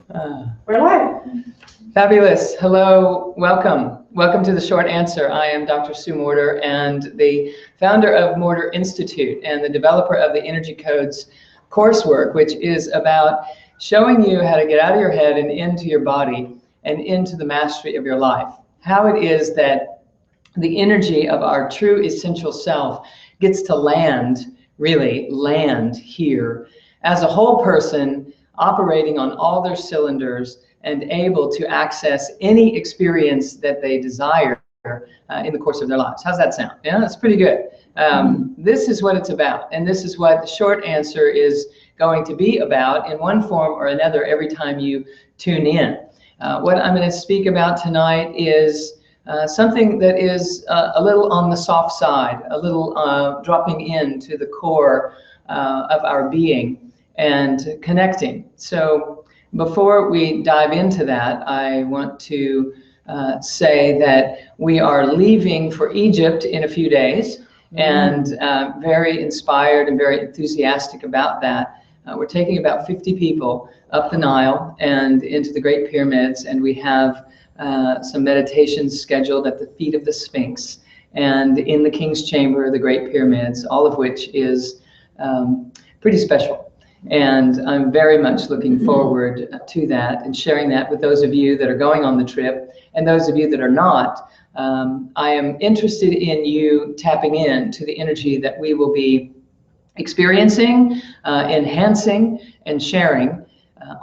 We're live. Fabulous. Hello, welcome. Welcome to The Short Answer. I am Dr. Sue Morter and the founder of Morter Institute and the developer of the Energy Codes coursework, which is about showing you how to get out of your head and into your body and into the mastery of your life. How it is that the energy of our true essential self gets to land, really land here as a whole person, operating on all their cylinders and able to access any experience that they desire in the course of their lives. How's that sound? Yeah, that's pretty good. This is what it's about, and this is what The Short Answer is going to be about in one form or another every time you tune in. What I'm going to speak about tonight is something that is a little on the soft side, a little dropping into the core of our being and connecting. So before we dive into that, I want to say that we are leaving for Egypt in a few days, and very inspired and very enthusiastic about that. We're taking about 50 people up the Nile and into the Great Pyramids, and we have some meditations scheduled at the feet of the Sphinx and in the King's Chamber of the Great Pyramids, all of which is pretty special. And I'm very much looking forward to that and sharing that with those of you that are going on the trip and those of you that are not. I am interested in you tapping in to the energy that we will be experiencing, enhancing, and sharing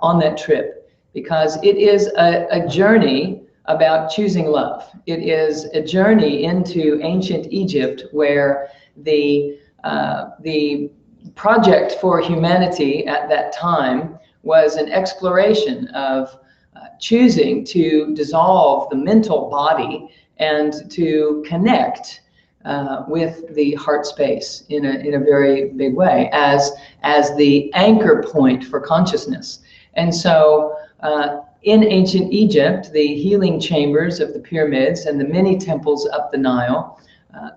on that trip, because it is a journey about choosing love. It is a journey into ancient Egypt, where the project for humanity at that time was an exploration of choosing to dissolve the mental body and to connect with the heart space in a very big way as the anchor point for consciousness. And so in ancient Egypt, the healing chambers of the pyramids and the many temples up the Nile,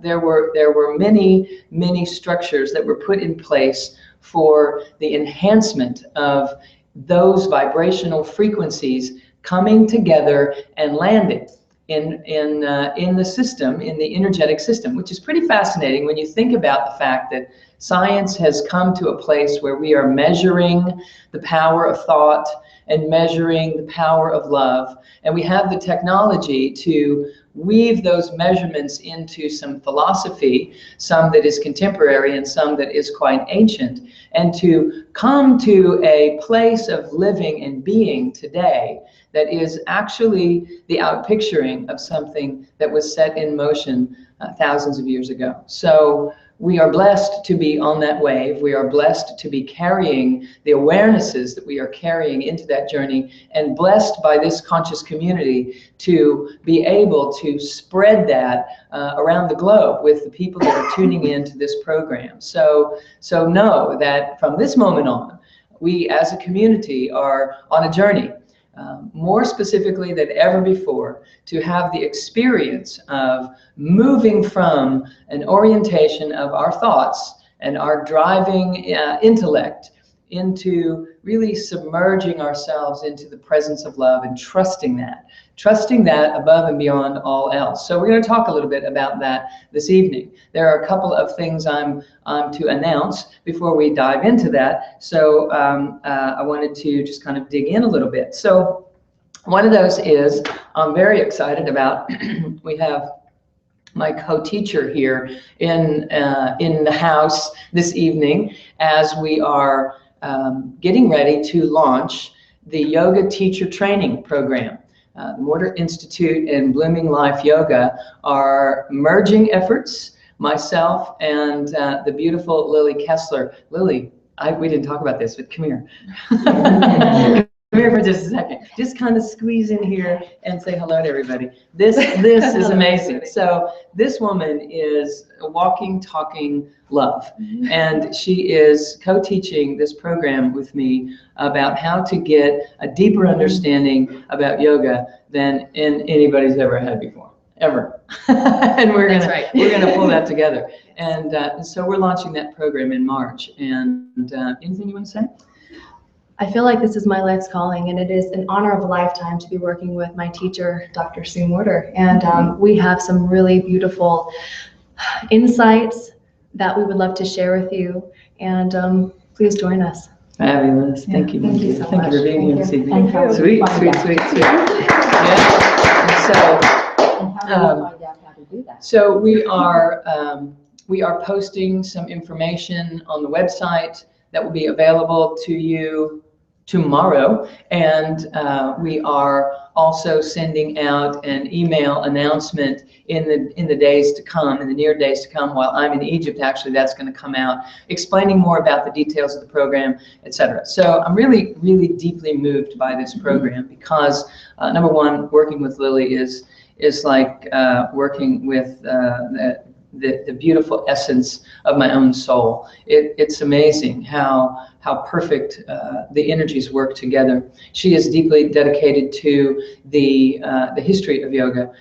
there were many structures that were put in place for the enhancement of those vibrational frequencies coming together and landing in the system, in the energetic system, which is pretty fascinating when you think about the fact that science has come to a place where we are measuring the power of thought and measuring the power of love, and we have the technology to weave those measurements into some philosophy, some that is contemporary and some that is quite ancient, and to come to a place of living and being today that is actually the outpicturing of something that was set in motion thousands of years ago. So we are blessed to be on that wave. We are blessed to be carrying the awarenesses that we are carrying into that journey, and blessed by this conscious community to be able to spread that around the globe with the people that are tuning into this program. So know that from this moment on, we as a community are on a journey, more specifically than ever before, to have the experience of moving from an orientation of our thoughts and our driving intellect into really submerging ourselves into the presence of love and trusting that above and beyond all else. So we're going to talk a little bit about that this evening. There are a couple of things I'm to announce before we dive into that. So I wanted to just kind of dig in a little bit. So one of those is I'm very excited about. We have my co-teacher here in the house this evening as we are getting ready to launch the yoga teacher training program. The Morter Institute and Blooming Life Yoga are merging efforts. Myself and the beautiful Lily Kessler. Lily, we didn't talk about this, but come here. Come here for just a second. Just kind of squeeze in here and say hello to everybody. This is amazing. So this woman is a walking, talking love. And she is co-teaching this program with me about how to get a deeper understanding about yoga than anybody's ever had before, ever. And we're gonna pull that together. And so we're launching that program in March. And anything you want to say? I feel like this is my life's calling, and it is an honor of a lifetime to be working with my teacher, Dr. Sue Morter. And we have some really beautiful insights that we would love to share with you. And please join us. Fabulous. Thank you. Thank you so much. Thank you for being here this evening. Thank you. Sweet. Yeah. So we are posting some information on the website that will be available to you tomorrow, and we are also sending out an email announcement in the days to come, in the near days to come. While I'm in Egypt, actually, that's going to come out, explaining more about the details of the program, etc. So I'm really, really deeply moved by this program because number one, working with Lily is like working with the beautiful essence of my own soul. It's amazing how perfect the energies work together. She is deeply dedicated to the history of yoga,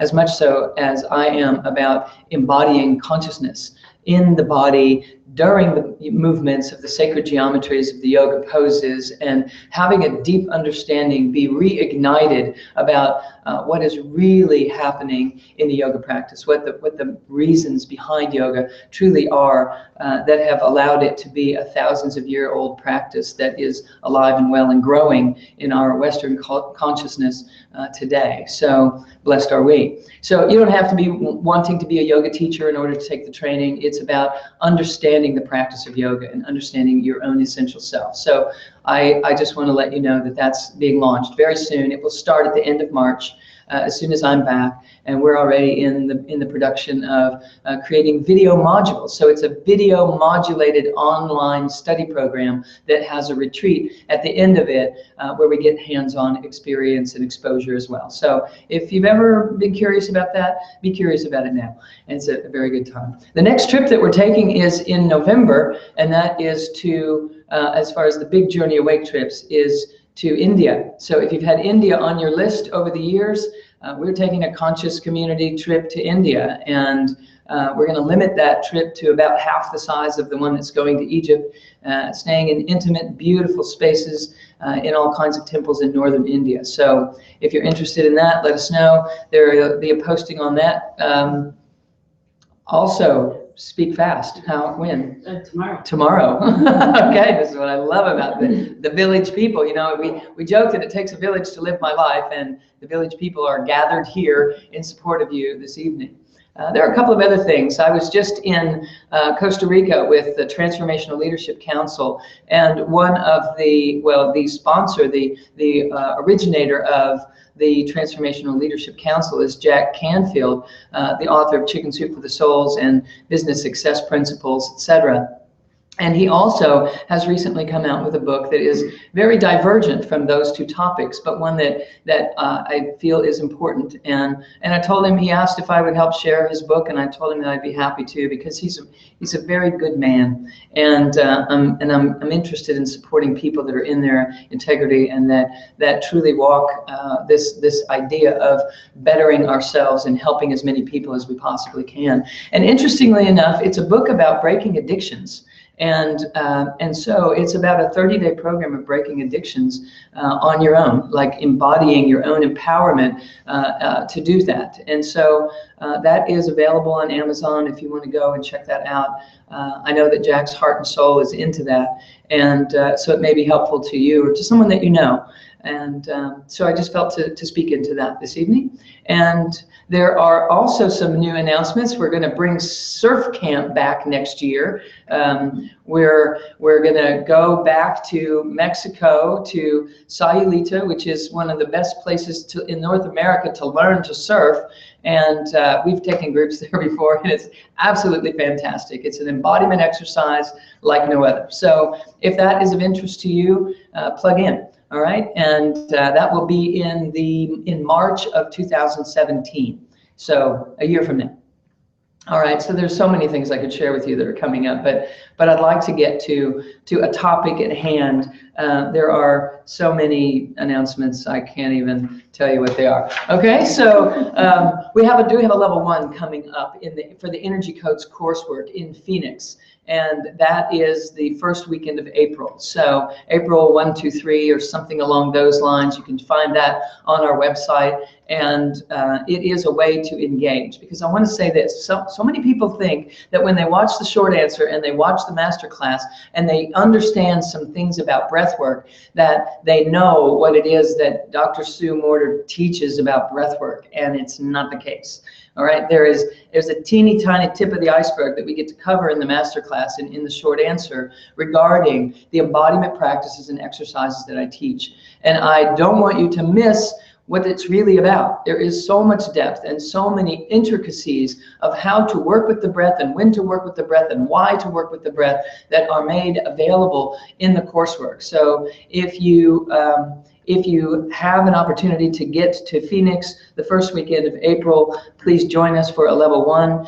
as much so as I am about embodying consciousness in the body during the movements of the sacred geometries of the yoga poses, and having a deep understanding be reignited about what is really happening in the yoga practice, what the reasons behind yoga truly are that have allowed it to be a thousands of year old practice that is alive and well and growing in our Western consciousness today. So blessed are we. So you don't have to be wanting to be a yoga teacher in order to take the training. It's about understanding the practice of yoga and understanding your own essential self. So I just want to let you know that that's being launched very soon. It will start at the end of March, as soon as I'm back, and we're already in the production of creating video modules. So it's a video modulated online study program that has a retreat at the end of it where we get hands-on experience and exposure as well. So if you've ever been curious about that, be curious about it now. And it's a very good time. The next trip that we're taking is in November, and that is to, as far as the big Journey Awake trips, is to India. So if you've had India on your list over the years, we're taking a conscious community trip to India, and we're going to limit that trip to about half the size of the one that's going to Egypt, staying in intimate, beautiful spaces in all kinds of temples in northern India. So if you're interested in that, let us know. There will be a posting on that. Also, speak fast. When? Tomorrow. Tomorrow. Okay, this is what I love about the village people. You know, we joke that it takes a village to live my life, and the village people are gathered here in support of you this evening. There are a couple of other things. I was just in Costa Rica with the Transformational Leadership Council, and one of the sponsor, the originator of the Transformational Leadership Council is Jack Canfield, the author of Chicken Soup for the Souls and Business Success Principles, etc. And he also has recently come out with a book that is very divergent from those two topics, but one that I feel is important. And I told him, he asked if I would help share his book, and I told him that I'd be happy to, because he's a very good man, and I'm interested in supporting people that are in their integrity and that truly walk this idea of bettering ourselves and helping as many people as we possibly can. And interestingly enough, it's a book about breaking addictions. And so it's about a 30-day program of breaking addictions on your own, like embodying your own empowerment to do that. And so that is available on Amazon if you want to go and check that out. I know that Jack's heart and soul is into that, and so it may be helpful to you or to someone that you know. And so I just felt to speak into that this evening. And there are also some new announcements. We're going to bring Surf Camp back next year. We're going to go back to Mexico, to Sayulita, which is one of the best places in North America to learn to surf. And we've taken groups there before, and it's absolutely fantastic. It's an embodiment exercise like no other. So if that is of interest to you, plug in. All right, and that will be in March of 2017, so a year from now. All right, so there's so many things I could share with you that are coming up, but but I'd like to get to a topic at hand. There are so many announcements, I can't even tell you what they are. Okay, so we do have a level 1 coming up for the Energy Codes coursework in Phoenix. And that is the first weekend of April. So April 1, 2, 3, or something along those lines. You can find that on our website. And it is a way to engage, because I want to say this. So many people think that when they watch the short answer and they watch the masterclass and they understand some things about breath work, that they know what it is that Dr. Sue Morter teaches about breath work, and it's not the case. All right, there's a teeny tiny tip of the iceberg that we get to cover in the masterclass and in the short answer regarding the embodiment practices and exercises that I teach. And I don't want you to miss what it's really about. There is so much depth and so many intricacies of how to work with the breath and when to work with the breath and why to work with the breath that are made available in the coursework. So if you have an opportunity to get to Phoenix the first weekend of April, please join us for a level 1,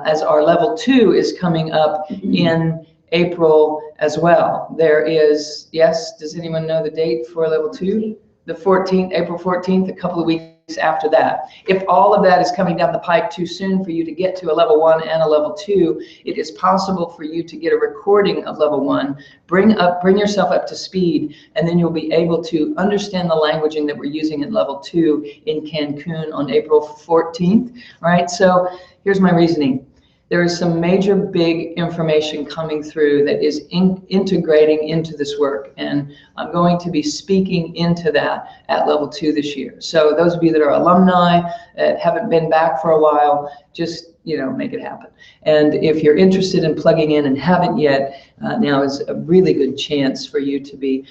as our level 2 is coming up in April as well. There is, yes, does anyone know the date for level 2? The 14th, April 14th, a couple of weeks after that. If all of that is coming down the pike too soon for you to get to a level 1 and a level 2, it is possible for you to get a recording of level 1, bring yourself up to speed, and then you'll be able to understand the languaging that we're using at level 2 in Cancun on April 14th. All right, so here's my reasoning. There is some major big information coming through that is integrating into this work, and I'm going to be speaking into that at level 2 this year. So those of you that are alumni, that haven't been back for a while, just make it happen. And if you're interested in plugging in and haven't yet, now is a really good chance for you to be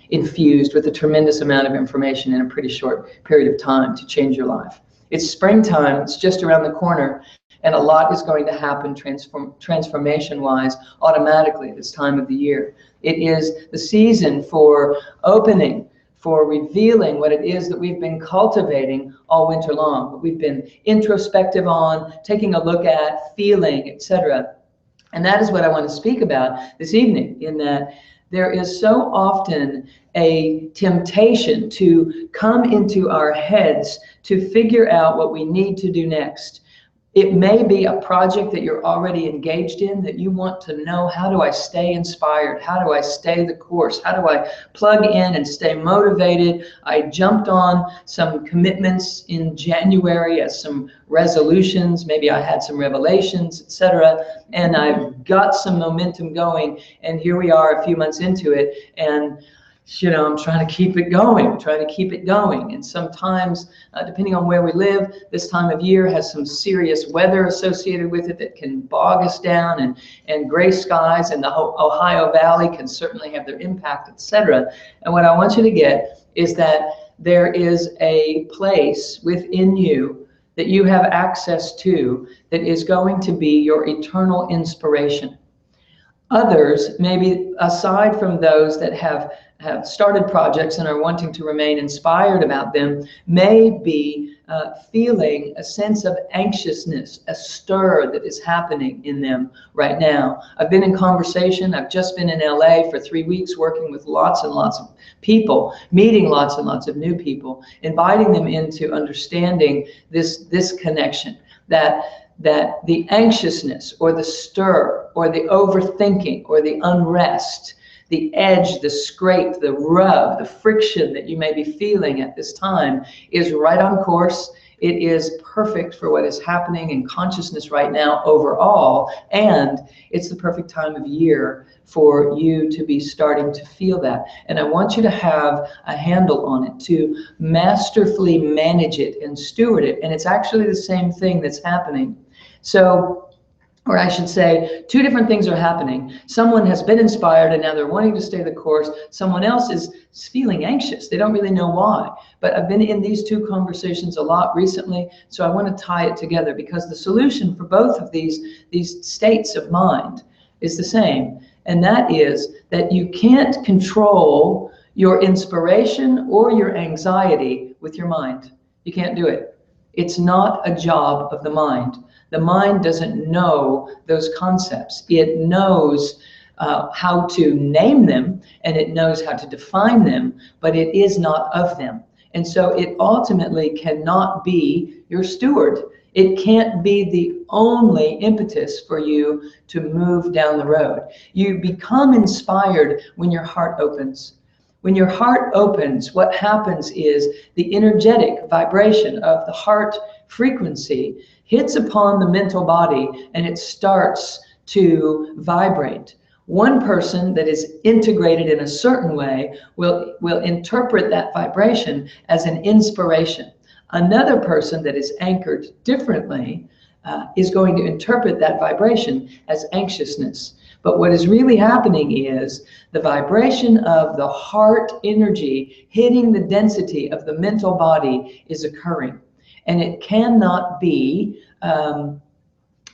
infused with a tremendous amount of information in a pretty short period of time to change your life. It's springtime, it's just around the corner, and a lot is going to happen transformation-wise automatically this time of the year. It is the season for opening, for revealing what it is that we've been cultivating all winter long, what we've been introspective on, taking a look at, feeling, etc. And that is what I want to speak about this evening, in that there is so often a temptation to come into our heads to figure out what we need to do next. It may be a project that you're already engaged in, that you want to know, how do I stay inspired? How do I stay the course? How do I plug in and stay motivated? I jumped on some commitments in January as some resolutions. Maybe I had some revelations, etc. And I've got some momentum going. And here we are a few months into it. And I'm trying to keep it going, And sometimes, depending on where we live, this time of year has some serious weather associated with it that can bog us down, and gray skies in the Ohio Valley can certainly have their impact, etc. And what I want you to get is that there is a place within you that you have access to that is going to be your eternal inspiration. Others, maybe aside from those that have started projects and are wanting to remain inspired about them, may be feeling a sense of anxiousness, a stir that is happening in them right now. I've been in conversation. I've just been in LA for 3 weeks working with lots and lots of people, meeting lots and lots of new people, inviting them into understanding this connection, that the anxiousness or the stir or the overthinking or the unrest, the edge, the scrape, the rub, the friction that you may be feeling at this time is right on course. It is perfect for what is happening in consciousness right now overall, and it's the perfect time of year for you to be starting to feel that. And I want you to have a handle on it, to masterfully manage it and steward it. And it's actually the same thing that's happening. So, or I should say, two different things are happening. Someone has been inspired and now they're wanting to stay the course. Someone else is feeling anxious. They don't really know why. But I've been in these two conversations a lot recently, so I want to tie it together, because the solution for both of these states of mind is the same. And that is that you can't control your inspiration or your anxiety with your mind. You can't do it. It's not a job of the mind. The mind doesn't know those concepts. It knows how to name them, and it knows how to define them, but it is not of them. And so it ultimately cannot be your steward. It can't be the only impetus for you to move down the road. You become inspired when your heart opens. When your heart opens, what happens is the energetic vibration of the heart frequency hits upon the mental body and it starts to vibrate. One person that is integrated in a certain way will interpret that vibration as an inspiration. Another person that is anchored differently is going to interpret that vibration as anxiousness. But what is really happening is the vibration of the heart energy hitting the density of the mental body is occurring. And it cannot be,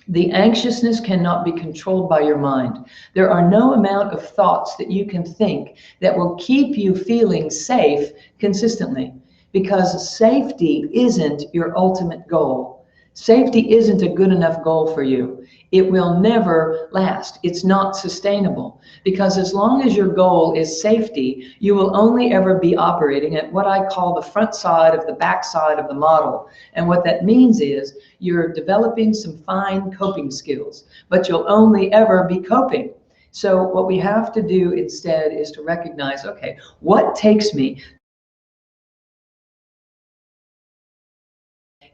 the anxiousness cannot be controlled by your mind. There are no amount of thoughts that you can think that will keep you feeling safe consistently, because safety isn't your ultimate goal. Safety isn't a good enough goal for you. It will never last. It's not sustainable, because as long as your goal is safety, you will only ever be operating at what I call the front side of the back side of the model. And what that means is you're developing some fine coping skills, but you'll only ever be coping. So what we have to do instead is to recognize, okay, what takes me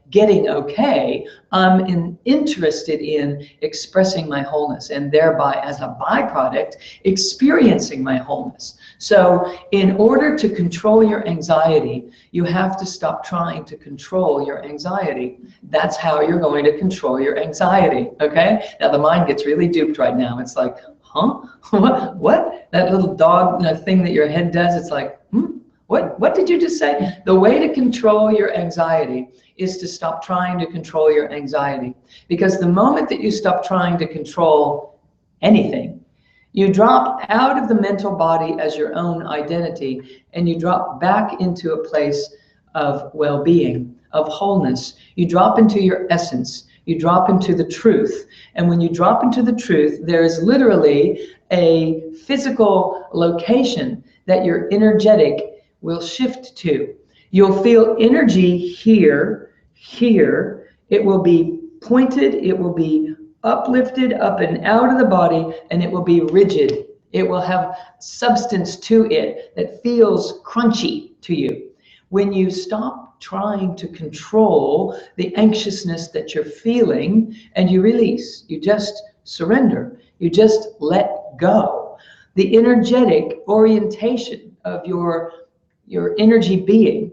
getting okay? I'm interested in expressing my wholeness and thereby, as a byproduct, experiencing my wholeness. So in order to control your anxiety, you have to stop trying to control your anxiety. That's how you're going to control your anxiety, okay? Now the mind gets really duped right now. It's like, huh? What? That little dog thing that your head does, it's like, What did you just say? The way to control your anxiety is to stop trying to control your anxiety. Because the moment that you stop trying to control anything, you drop out of the mental body as your own identity, and you drop back into a place of well-being, of wholeness. You drop into your essence. You drop into the truth. And when you drop into the truth, there is literally a physical location that your energetic will shift to. You'll feel energy here. It will be pointed, it will be uplifted up and out of the body, and it will be rigid. It will have substance to it that feels crunchy to you. When you stop trying to control the anxiousness that you're feeling and you release, you just surrender, you just let go. The energetic orientation of your energy being,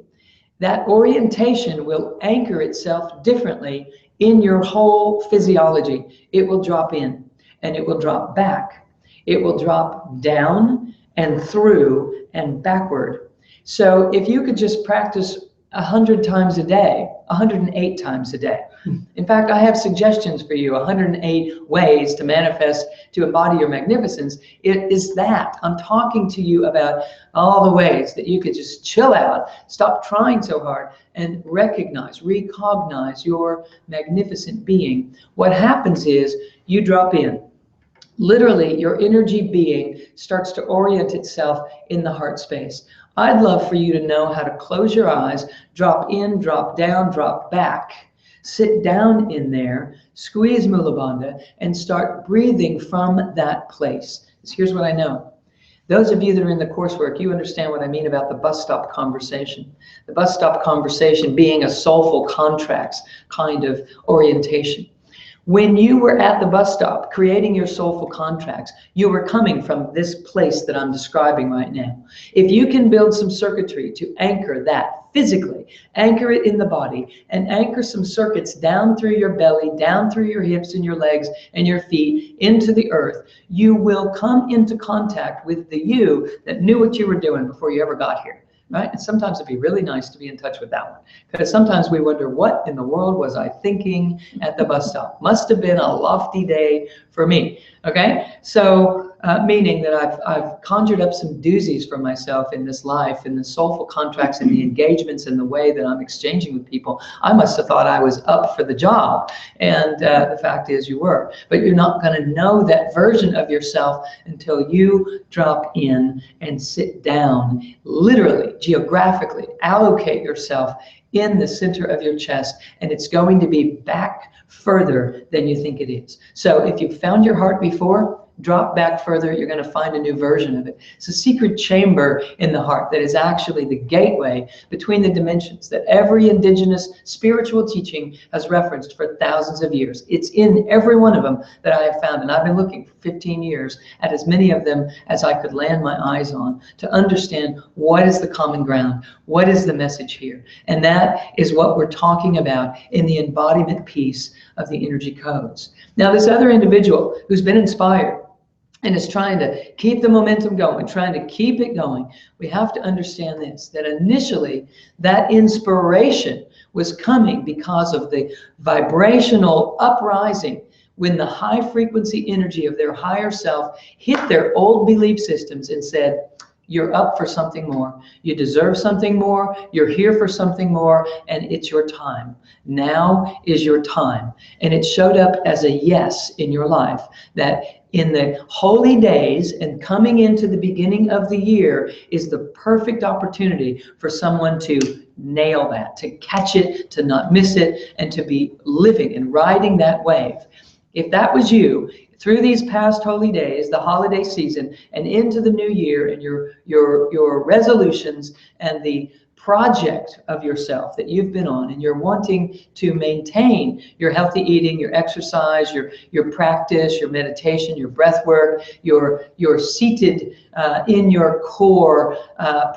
that orientation will anchor itself differently in your whole physiology. It will drop in and it will drop back. It will drop down and through and backward. So if you could just practice 100 times a day, 108 times a day. In fact, I have suggestions for you, 108 ways to manifest, to embody your magnificence. It is that. I'm talking to you about all the ways that you could just chill out, stop trying so hard, and recognize your magnificent being. What happens is you drop in. Literally, your energy being starts to orient itself in the heart space. I'd love for you to know how to close your eyes, drop in, drop down, drop back, sit down in there, squeeze Mula Bandha, and start breathing from that place. So here's what I know. Those of you that are in the coursework, you understand what I mean about the bus stop conversation. The bus stop conversation being a soulful contracts kind of orientation. When you were at the bus stop creating your soulful contracts, you were coming from this place that I'm describing right now. If you can build some circuitry to anchor that physically, anchor it in the body, and anchor some circuits down through your belly, down through your hips and your legs and your feet into the earth, you will come into contact with the you that knew what you were doing before you ever got here. Right? And sometimes it'd be really nice to be in touch with that one, because sometimes we wonder, what in the world was I thinking at the bus stop? Must have been a lofty day for me. Okay, so meaning that I've conjured up some doozies for myself in this life, in the soulful contracts and the engagements and the way that I'm exchanging with people. I must have thought I was up for the job. And the fact is you were. But you're not going to know that version of yourself until you drop in and sit down, literally, geographically, allocate yourself in the center of your chest, and it's going to be back further than you think it is. So if you found your heart before, drop back further, you're going to find a new version of it. It's a secret chamber in the heart that is actually the gateway between the dimensions that every indigenous spiritual teaching has referenced for thousands of years. It's in every one of them that I have found, and I've been looking for 15 years at as many of them as I could land my eyes on to understand what is the common ground, what is the message here. And that is what we're talking about in the embodiment piece of the energy codes. Now, this other individual who's been inspired and is trying to keep the momentum going, trying to keep it going, we have to understand this, that initially that inspiration was coming because of the vibrational uprising when the high frequency energy of their higher self hit their old belief systems and said, you're up for something more. You deserve something more. You're here for something more, and it's your time. Now is your time. And it showed up as a yes in your life, that in the holy days and coming into the beginning of the year is the perfect opportunity for someone to nail that, to catch it, to not miss it, and to be living and riding that wave. If that was you, through these past holy days, the holiday season, and into the new year, and your resolutions and the project of yourself that you've been on, and you're wanting to maintain your healthy eating, your exercise, your practice, your meditation, your breath work, your seated in your core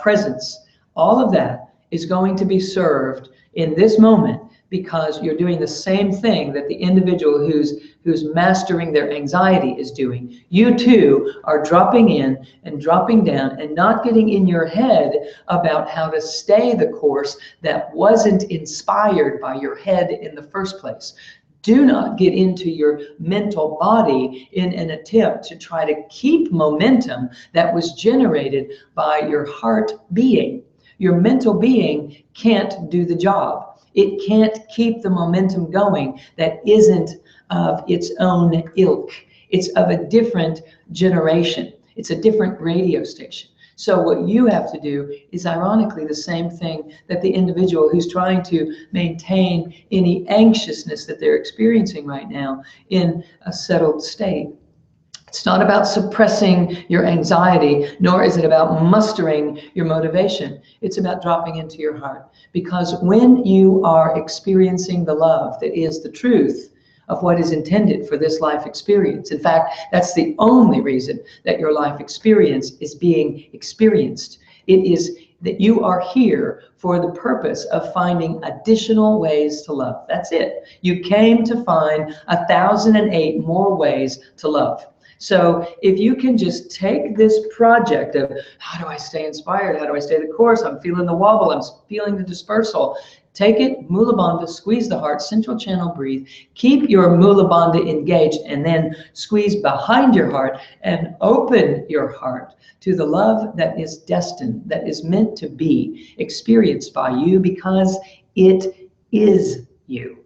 presence, all of that is going to be served in this moment, because you're doing the same thing that the individual who's mastering their anxiety is doing. You too are dropping in and dropping down and not getting in your head about how to stay the course that wasn't inspired by your head in the first place. Do not get into your mental body in an attempt to try to keep momentum that was generated by your heart being. Your mental being can't do the job. It can't keep the momentum going that isn't of its own ilk. It's of a different generation. It's a different radio station. So what you have to do is ironically the same thing that the individual who's trying to maintain any anxiousness that they're experiencing right now in a settled state. It's not about suppressing your anxiety, nor is it about mustering your motivation. It's about dropping into your heart. Because when you are experiencing the love that is the truth of what is intended for this life experience, in fact, that's the only reason that your life experience is being experienced. It is that you are here for the purpose of finding additional ways to love. That's it. You came to find 1,008 more ways to love. So if you can just take this project of how do I stay inspired? How do I stay the course? I'm feeling the wobble. I'm feeling the dispersal. Take it, Mula Bandha, squeeze the heart, central channel, breathe. Keep your Mula Bandha engaged, and then squeeze behind your heart and open your heart to the love that is destined, that is meant to be experienced by you because it is you.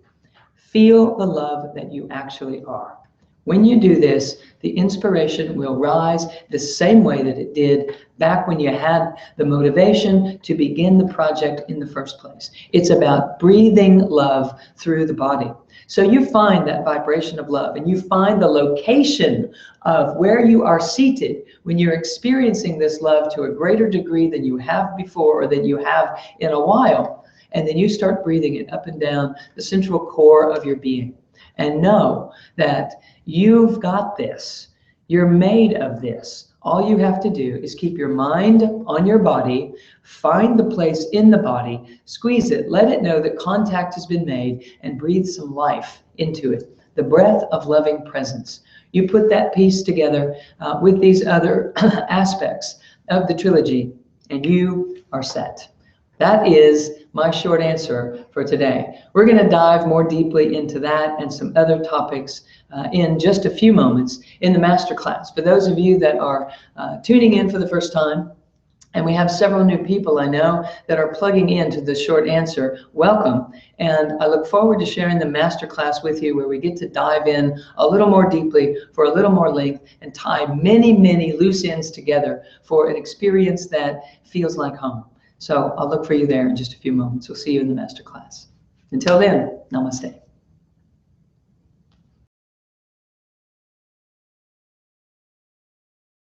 Feel the love that you actually are. When you do this, the inspiration will rise the same way that it did back when you had the motivation to begin the project in the first place. It's about breathing love through the body. So you find that vibration of love, and you find the location of where you are seated when you're experiencing this love to a greater degree than you have before or than you have in a while. And then you start breathing it up and down the central core of your being. And know that you've got this. You're made of this. All you have to do is keep your mind on your body, find the place in the body, squeeze it, let it know that contact has been made, and breathe some life into it. The breath of loving presence. You put that piece together with these other aspects of the trilogy, and you are set. That is my short answer for today. We're going to dive more deeply into that and some other topics in just a few moments in the masterclass. For those of you that are tuning in for the first time, and we have several new people I know that are plugging into the short answer, welcome. And I look forward to sharing the masterclass with you, where we get to dive in a little more deeply for a little more length and tie many, many loose ends together for an experience that feels like home. So I'll look for you there in just a few moments. We'll see you in the masterclass. Until then, namaste.